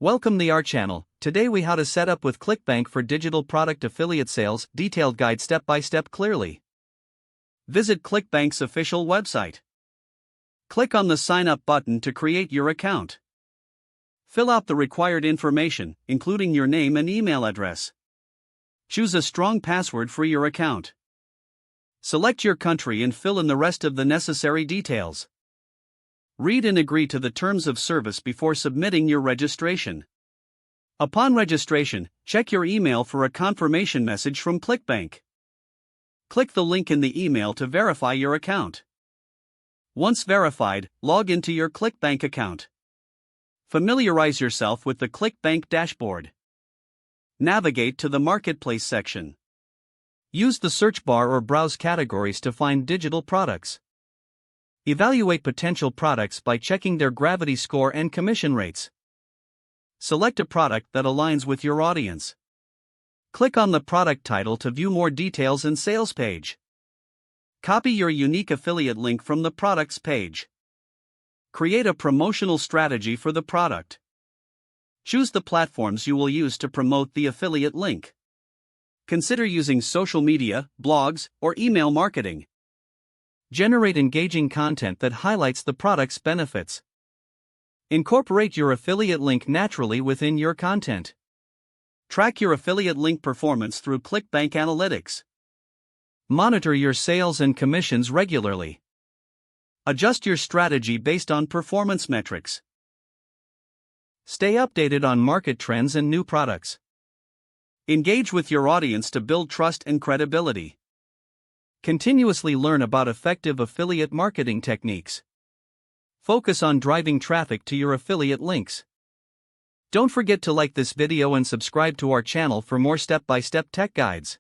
Welcome to our channel. Today we how to set up with ClickBank for digital product affiliate sales, detailed guide step by step clearly. Visit ClickBank's official website. Click on the sign up button to create your account. Fill out the required information, including your name and email address. Choose a strong password for your account. Select your country and fill in the rest of the necessary details. Read and agree to the terms of service before submitting your registration. Upon registration, check your email for a confirmation message from ClickBank. Click the link in the email to verify your account. Once verified, log into your ClickBank account. Familiarize yourself with the ClickBank dashboard. Navigate to the Marketplace section. Use the search bar or browse categories to find digital products. Evaluate potential products by checking their gravity score and commission rates. Select a product that aligns with your audience. Click on the product title to view more details and sales page. Copy your unique affiliate link from the products page. Create a promotional strategy for the product. Choose the platforms you will use to promote the affiliate link. Consider using social media, blogs, or email marketing. Generate engaging content that highlights the product's benefits. Incorporate your affiliate link naturally within your content. Track your affiliate link performance through ClickBank Analytics. Monitor your sales and commissions regularly. Adjust your strategy based on performance metrics. Stay updated on market trends and new products. Engage with your audience to build trust and credibility. Continuously learn about effective affiliate marketing techniques. Focus on driving traffic to your affiliate links. Don't forget to like this video and subscribe to our channel for more step-by-step tech guides.